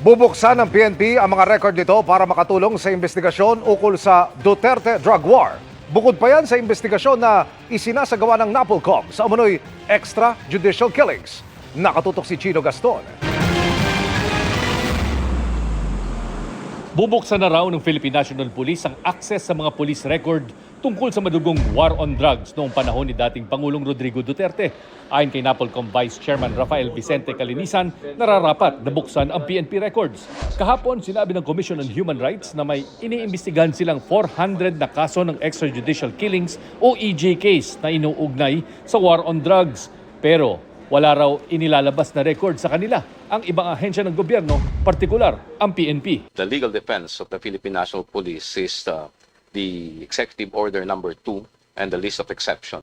Bubuksan ng PNP ang mga record nito para makatulong sa investigasyon ukol sa Duterte drug war. Bukod pa yan sa investigasyon na isinasagawa ng NAPOLCOM sa umunoy extrajudicial killings. Nakatutok si Chino Gaston. Bubuksan na raw ng Philippine National Police ang access sa mga police record tungkol sa madugong war on drugs noong panahon ni dating Pangulong Rodrigo Duterte. Ayon kay NAPOLCOM Vice Chairman Rafael Vicente Calinisan, nararapat na buksan ang PNP records. Kahapon, sinabi ng Commission on Human Rights na may iniimbestigahan silang 400 na kaso ng extrajudicial killings o EJ case na inuugnay sa war on drugs. Pero wala raw inilalabas na record sa kanila ang ibang ahensya ng gobyerno, partikular ang PNP. The legal defense of the Philippine National Police is the Executive Order Number 2 and the list of exception.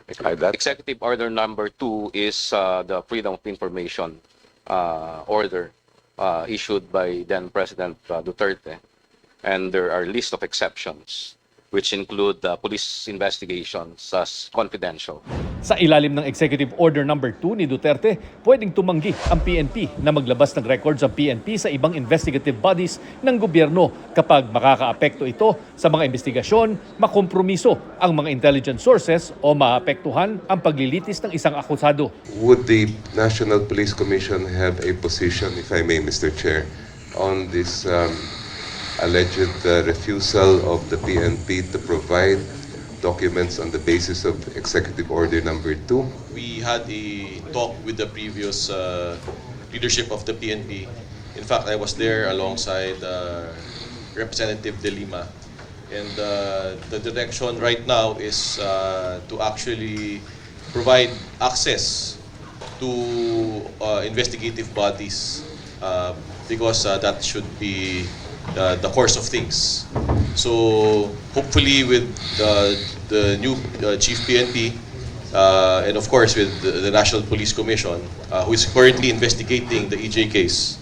Executive Order Number 2 is the Freedom of Information order issued by then President Duterte, and there are list of exceptions which include police investigations as confidential. Sa ilalim ng Executive Order Number 2 ni Duterte, pwedeng tumanggi ang PNP na maglabas ng records ang PNP sa ibang investigative bodies ng gobyerno kapag makakaapekto ito sa mga investigasyon, makompromiso ang mga intelligence sources o maapektuhan ang paglilitis ng isang akusado. Would the National Police Commission have a position, if I may, Mr. Chair, on this alleged refusal of the PNP to provide documents on the basis of Executive Order Number 2? We had a talk with the previous leadership of the PNP. In fact, I was there alongside Representative De Lima. And the direction right now is to actually provide access to investigative bodies because that should be the course of things. So hopefully with the new Chief PNP and of course with the National Police Commission who is currently investigating the EJ case,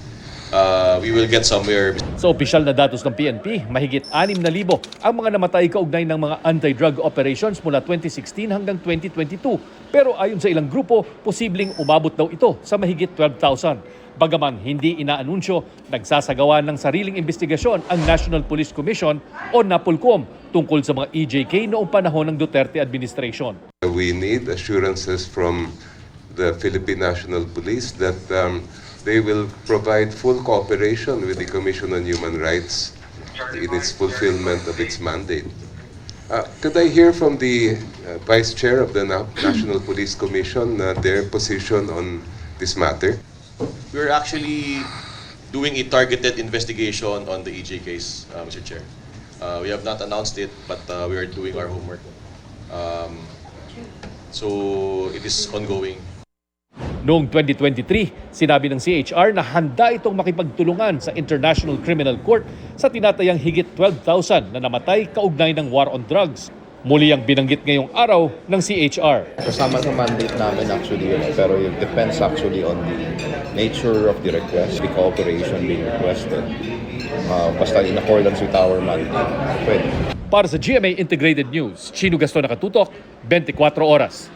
we will get somewhere. Sa opisyal na datos ng PNP, mahigit 6,000 ang mga namatay kaugnay ng mga anti-drug operations mula 2016 hanggang 2022. Pero ayon sa ilang grupo, posibleng umabot daw ito sa mahigit 12,000. Bagaman hindi inaanunsyo, nagsasagawa ng sariling investigasyon ang National Police Commission o NAPOLCOM tungkol sa mga EJK noong panahon ng Duterte administration. We need assurances from the Philippine National Police that they will provide full cooperation with the Commission on Human Rights in its fulfillment of its mandate. Could I hear from the Vice Chair of the National Police Commission their position on this matter? We're actually doing a targeted investigation on the EJ case, Mr. Chair. We have not announced it, but we are doing our homework. So it is ongoing. Noong 2023, sinabi ng CHR na handa itong makipagtulungan sa International Criminal Court sa tinatayang higit 12,000 na namatay kaugnay ng war on drugs. Muli ang binanggit ngayong araw ng CHR. Kasama sa mandate namin actually yun, pero it depends actually on the nature of the request, the cooperation being requested. Basta in accordance with our mandate, pwede. Para sa GMA Integrated News, Chino Gaston nakatutok, 24 oras.